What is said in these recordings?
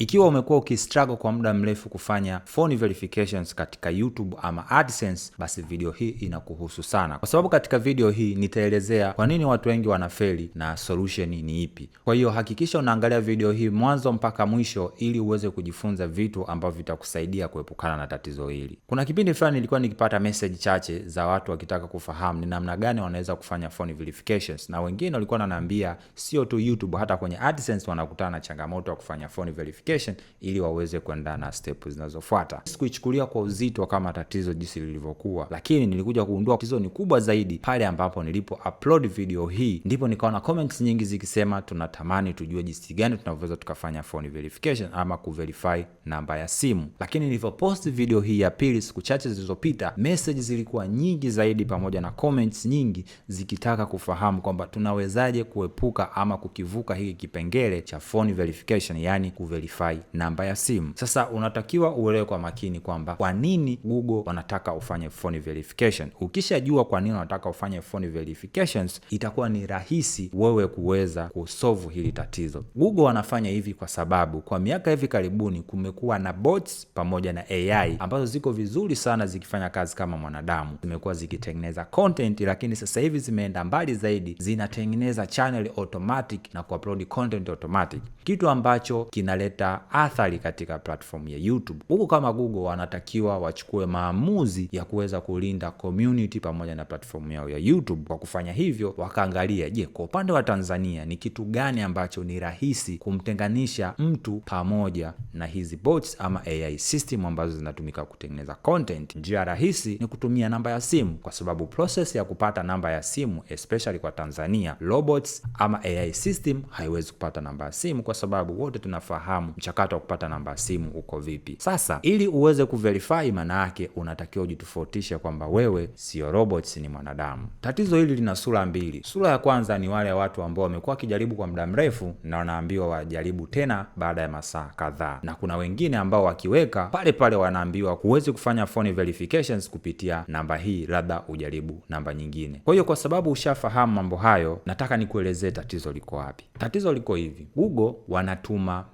Ikiwa umekuwa ukistruggle kwa muda mrefu kufanya phone verifications katika YouTube ama AdSense, basi video hii inakuhusu sana, kwa sababu katika video hii nitaelezea kwa nini watu wengi wanafeli na solution ni ipi. Kwa hiyo hakikisha unaangalia video hii mwanzo mpaka mwisho ili uweze kujifunza vitu ambavyo vitakusaidia kuepukana na tatizo hili. Kuna kipindi fulani nilikuwa nikipata message chache za watu wakitaka kufahamu ni namna gani wanaweza kufanya phone verifications, na wengine walikuwa wananiambia sio tu YouTube, hata kwenye AdSense wanakutana na changamoto ya kufanya phone verification ili waweze kuenda na step zinazofuata. Sikuichukulia kwa uzito kama tatizo jinsi lilivyokuwa, lakini nilikuja kugundua tatizo ni kubwa zaidi pale ambapo nilipo upload video hii. Ndipo nikaona comments nyingi zikisema tunatamani tujue jinsi gani tunavyoweza tukafanya phone verification ama kuverify namba ya simu. Lakini nilipopost video hii ya pili siku chache zilizopita, messages zilikuwa nyingi zaidi pamoja na comments nyingi zikitaka kufahamu kwamba tunawezaje kuepuka ama kukivuka hiki kipengele cha phone verification, yani kuverify namba ya simu. Sasa unatakiwa uelewe kwa makini kwamba kwa nini Google wanataka ufanye phone verification. Ukishajua kwa nini wanataka ufanye phone verifications, itakuwa ni rahisi wewe kuweza kusolve hili tatizo. Google wanafanya hivi kwa sababu kwa miaka hivi karibuni kumekuwa na bots pamoja na AI ambazo ziko vizuri sana zikifanya kazi kama mwanadamu. Zimekuwa zikitengeneza content, lakini sasa hivi zimeenda mbali zaidi, zinatengeneza channel automatic na kuupload content automatic, kitu ambacho kinaleta athari katika platform ya YouTube. Huko kama Google wanatakiwa wachukue maamuzi ya kuweza kulinda community pamoja na platform yao ya YouTube. Kwa kufanya hivyo, wakaangalia je, kwa upande wa Tanzania ni kitu gani ambacho ni rahisi kumtenganisha mtu pamoja na hizi bots ama AI system ambazo zinatumika kutengeneza content. Njia rahisi ni kutumia namba ya simu, kwa sababu process ya kupata namba ya simu especially kwa Tanzania, robots ama AI system haiwezi kupata namba ya simu, kwa sababu wote tunafahamu mchakato wa kupata namba ya simu uko vipi. Sasa ili uweze kuverify, maana yake unatakiwa ujitofautishe kwamba wewe sio robots, ni mwanadamu. Tatizo hili lina sura mbili. Sura ya kwanza ni wale watu ambao wamekuwa kijaribu kwa muda mrefu na wanaambiwa wajaribu tena baada ya masaa kadhaa, na kuna wengine ambao wakiweka pale pale wanaambiwa huwezi kufanya phone verifications kupitia namba hii, labda ujaribu namba nyingine. Kwa hiyo kwa sababu ushafahamu mambo hayo, nataka nikuelezee tatizo liko wapi. Tatizo liko hivi: Google wanatuma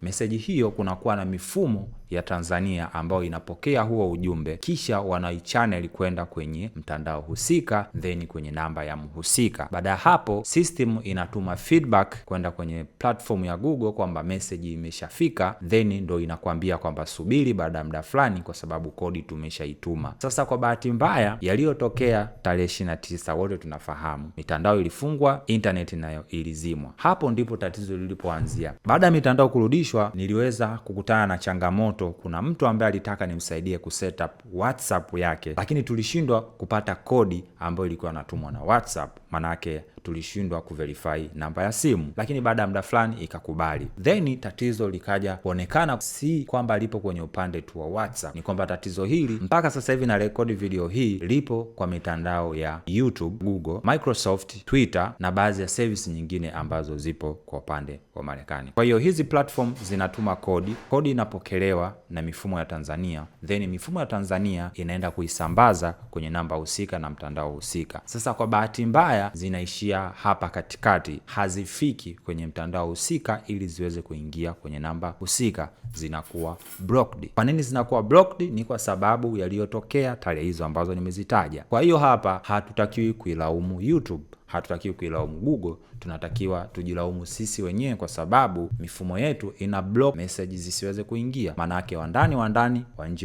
message hiyo kunakuwa na mifumo ya Tanzania ambayo inapokea huo ujumbe, kisha wanaichannel kwenda kwenye mtandao husika, then kwenye namba ya mhusika. Baada ya hapo system inatuma feedback kwenda kwenye platform ya Google kwamba message imeshafika, then ndo inakwambia kwamba subiri baada ya muda fulani, kwa sababu kodi tumeshaituma. Sasa kwa bahati mbaya, yaliyotokea tarehe 29 wote tunafahamu, mitandao ilifungwa, internet nayo ilizimwa. Hapo ndipo tatizo lilipoanzia. Baada ya mitandao kurudishwa, niliweza kukutana na changamoto. Kuna mtu ambaye alitaka nimsaidie kusetup WhatsApp yake, lakini tulishindwa kupata kodi ambayo ilikuwa inatumwa na WhatsApp, manake tulishindwa kuverify namba ya simu, lakini baada ya muda fulani ikakubali. Then tatizo likaja kuonekana si kwamba lipo kwenye upande tu wa WhatsApp, ni kwamba tatizo hili mpaka sasa hivi na rekodi video hii lipo kwa mitandao ya YouTube, Google, Microsoft, Twitter na baadhi ya service nyingine ambazo zipo kwa upande wa Marekani. Kwa hiyo hizi platform zinatuma kodi inapokelewa na mifumo ya Tanzania, then mifumo ya Tanzania inaenda kuisambaza kwenye namba husika na mtandao husika. Sasa kwa bahati mbaya zinaishia hapa katikati, hazifiki kwenye mtandao husika ili ziweze kuingia kwenye namba husika, zinakuwa blocked. Kwa nini zinakuwa blocked? Ni kwa sababu yaliyotokea tarehe hizo ambazo nimezitaja. Kwa hiyo hapa hatutakiwi kuilaumu YouTube, hatutakiwi kuilaumu Google, tunatakiwa tujilaumu sisi wenyewe, kwa sababu mifumo yetu ina block messages zisiweze kuingia, maana yake wa ndani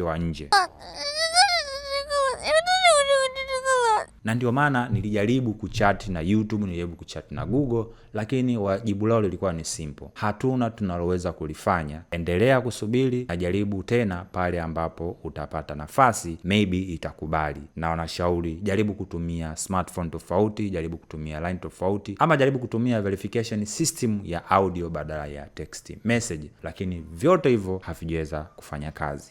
wa nje. Na ndio maana nilijaribu kuchat na YouTube, nilijaribu kuchat na Google, lakini wajibu lao lilikuwa ni simple: hatuna tunaloweza kulifanya, endelea kusubiri na jaribu tena pale ambapo utapata nafasi, maybe itakubali. Na wanashauri jaribu kutumia smartphone tofauti, jaribu kutumia line tofauti, ama jaribu kutumia verification system ya audio badala ya text message, lakini vyote hivyo havijaweza kufanya kazi.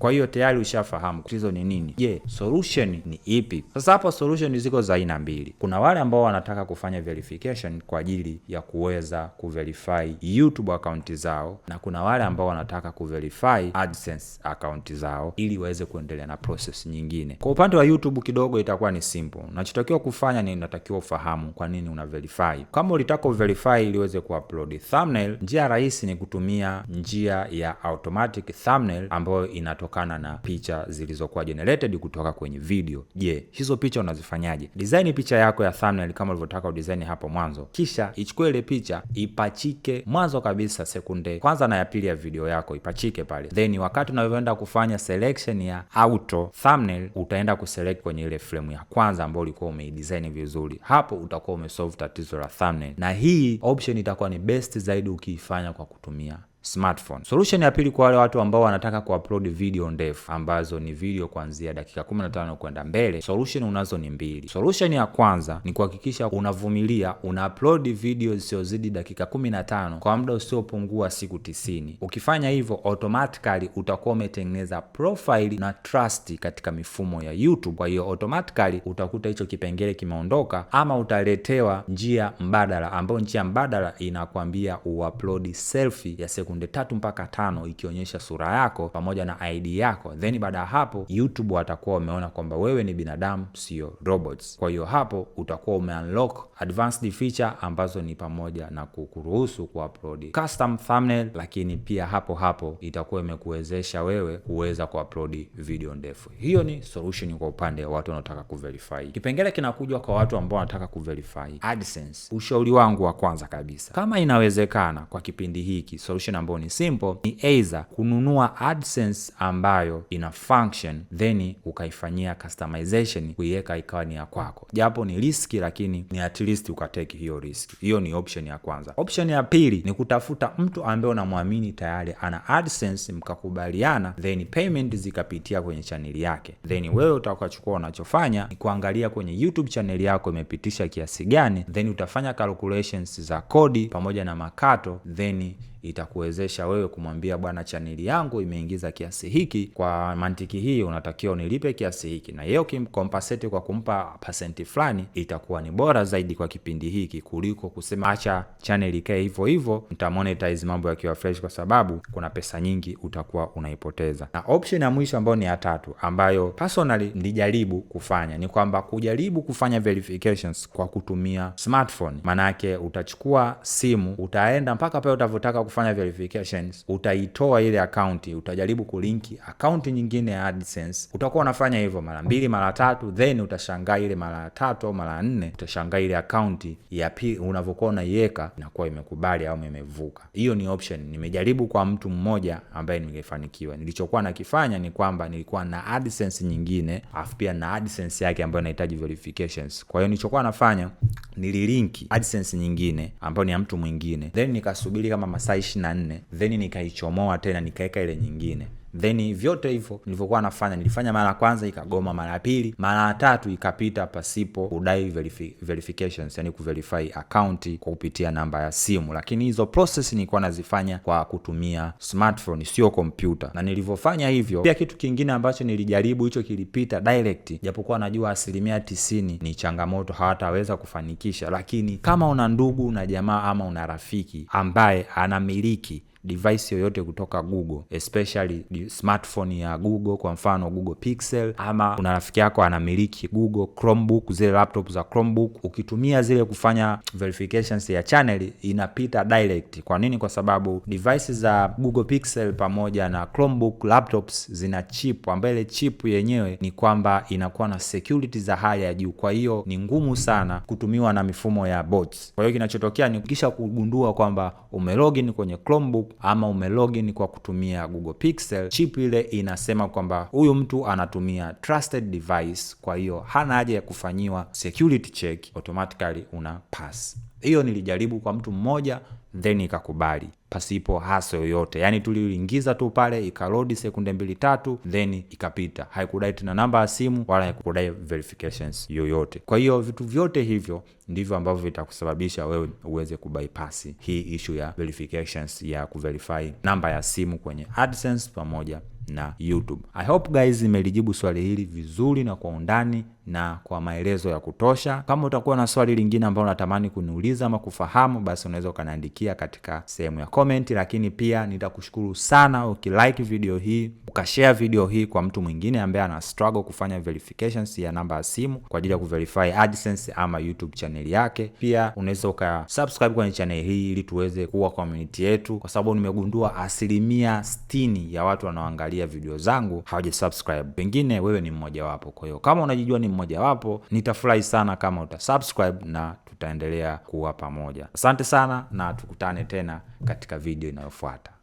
Kwa hiyo tayari ushafahamu tatizo ni nini. Je, solution ni ipi? Sasa hapo solution ziko za aina mbili. Kuna wale ambao wanataka kufanya verification kwa ajili ya kuweza kuverify YouTube account zao, na kuna wale ambao wanataka kuverify AdSense account zao ili waweze kuendelea na process nyingine. Kwa upande wa YouTube kidogo itakuwa ni simple. Unachotakiwa kufanya ni unatakiwa ufahamu kwa nini una verify. Kama ulitaka uverify ili uweze kuupload thumbnail, njia rahisi ni kutumia njia ya automatic thumbnail ambayo inatokana na picha zilizokuwa generated kutoka kwenye video. Je, hizo picha unazifanyaje? Design picha yako ya thumbnail kama ulivyotaka udesign hapo mwanzo. Kisha ichukue ile picha, ipachike mwanzo kabisa sekunde kwanza na ya pili ya video yako, ipachike pale. Then wakati unaenda kufanya selection ya auto thumbnail, utaenda kuselect kwenye ile frame ya kwanza ambayo ulikuwa umeidesign vizuri. Hapo utakuwa umesolve tatizo la thumbnail. Na hii option itakuwa ni best zaidi ukiifanya kwa kutumia smartphone. Solution ya pili kwa wale watu ambao wanataka kuupload video ndefu ambazo ni video kuanzia dakika 15 kwenda mbele, solution unazo ni mbili. Solution ya kwanza ni kuhakikisha unavumilia, una-upload video zisizozidi dakika 15 kwa muda usiopungua siku 90. Ukifanya hivyo, automatically utakuwa umetengeneza profile na trust katika mifumo ya YouTube. Kwa hiyo automatically utakuta hicho kipengele kimeondoka, ama utaletewa njia mbadala, ambayo njia mbadala inakwambia uupload selfie ya sekunde 3 mpaka 5 ikionyesha sura yako pamoja na ID yako. Then baada ya hapo YouTube watakuwa wameona kwamba wewe ni binadamu, sio robots. Kwa hiyo hapo utakuwa umeunlock advanced feature ambazo ni pamoja na kukuruhusu kuupload custom thumbnail, lakini pia hapo itakuwa imekuwezesha wewe kuweza kuupload video ndefu. Hiyo ni solution kwa upande wa watu wanaotaka kuverify. Kipengele kinakuja kwa watu ambao wanataka kuverify AdSense. Ushauri wangu wa kwanza kabisa, kama inawezekana kwa kipindi hiki, solution ambayo ni simple ni either kununua AdSense ambayo ina function then ukaifanyia customization, kuiweka ikawa ni ya kwako. Japo ni riski, lakini ni at least ukateki hiyo risk. Hiyo ni option ya kwanza. Option ya pili ni kutafuta mtu ambaye unamwamini tayari ana AdSense, mkakubaliana, then payment zikapitia kwenye channel yake. Then wewe utakachukua, unachofanya ni kuangalia kwenye YouTube channel yako imepitisha kiasi gani, then utafanya calculations za kodi pamoja na makato, then itakuwezesha wewe kumwambia bwana, chaneli yangu imeingiza kiasi hiki, kwa mantiki hii unatakiwa unilipe kiasi hiki, na yeye ukimcompensate kwa kumpa percent fulani, itakuwa ni bora zaidi kwa kipindi hiki kuliko kusema acha channel ikae hivyo hivyo, nitamonetize mambo yakiwa fresh, kwa sababu kuna pesa nyingi utakuwa unaipoteza. Na option ya mwisho ambayo ni ya tatu, ambayo personally nilijaribu kufanya, ni kwamba kujaribu kufanya verifications kwa kutumia smartphone. Manake utachukua simu, utaenda mpaka pale utavotaka kufanya verifications, utaitoa ile account, utajaribu kulinki account nyingine ya AdSense. Utakuwa unafanya hivyo mara 2 mara 3, then utashangaa ile mara 3 au mara 4, utashangaa ile account ya pili unavokuwa unaiweka inakuwa imekubali au imevuka. Hiyo ni option. Nimejaribu kwa mtu mmoja ambaye ningefanikiwa. Nilichokuwa nakifanya ni kwamba nilikuwa na AdSense nyingine afu pia na AdSense yake ambayo inahitaji verifications. Kwa hiyo nilichokuwa nafanya, nililinki AdSense nyingine ambayo ni ya mtu mwingine, then nikasubiri kama masaa 24, then nikaichomoa tena nikaweka ile nyingine. Then vyote hivyo nilivyokuwa nafanya, nilifanya mara kwanza ikagoma, mara pili, mara tatu ikapita pasipo kudai verifications, yani kuverify account kwa kupitia namba ya simu. Lakini hizo process nilikuwa nazifanya kwa kutumia smartphone, sio kompyuta. Na nilivyofanya hivyo, pia kitu kingine ambacho nilijaribu, hicho kilipita direct, japokuwa najua 90% ni changamoto, hawataweza kufanikisha. Lakini kama una ndugu na jamaa ama una rafiki ambaye anamiliki device yoyote kutoka Google, especially smartphone ya Google, kwa mfano Google Pixel, ama kuna rafiki yako anamiliki Google Chromebook, zile laptop za Chromebook, ukitumia zile kufanya verifications ya channel inapita direct. Kwa nini? Kwa sababu devices za Google Pixel pamoja na Chromebook laptops zina chip, ambayo chip yenyewe ni kwamba inakuwa na security za hali ya juu. Kwa hiyo ni ngumu sana kutumiwa na mifumo ya bots. Kwa hiyo kinachotokea ni kisha kugundua kwamba umelogin kwenye Chromebook ama umelogin kwa kutumia Google Pixel, chip ile inasema kwamba huyu mtu anatumia trusted device, kwa hiyo hana haja ya kufanyiwa security check, automatically una pass. Hiyo nilijaribu kwa mtu mmoja, then ikakubali pasipo hasa yoyote. Yani tuliingiza tu pale, ikarodi sekunde 2-3, then ikapita. Haikudai tena namba ya simu wala haikudai verifications yoyote. Kwa hiyo vitu vyote hivyo ndivyo ambavyo vitakusababisha wewe uweze kubypass hii issue ya verifications, ya kuverify namba ya simu kwenye AdSense pamoja na YouTube. I hope guys nimelijibu swali hili vizuri na kwa undani na kwa maelezo ya kutosha. Kama utakuwa na swali lingine ambalo unatamani kuniuliza ama kufahamu, basi unaweza ukaniandikia katika sehemu ya comment. Lakini pia nitakushukuru sana ukilike video hii, ukashare video hii kwa mtu mwingine ambaye ana struggle kufanya verifications ya namba ya simu kwa ajili ya kuverify AdSense ama YouTube channel yake. Pia unaweza ukasubscribe kwenye channel hii ili tuweze kuwa community yetu, kwa sababu nimegundua 60% ya watu wanaoangalia video zangu hawajasubscribe. Pengine wewe ni mmoja wapo. Kwa hiyo kama unajijua ni mmoja wapo, nitafurahi sana kama utasubscribe na tutaendelea kuwa pamoja. Asante sana na tukutane tena katika video inayofuata.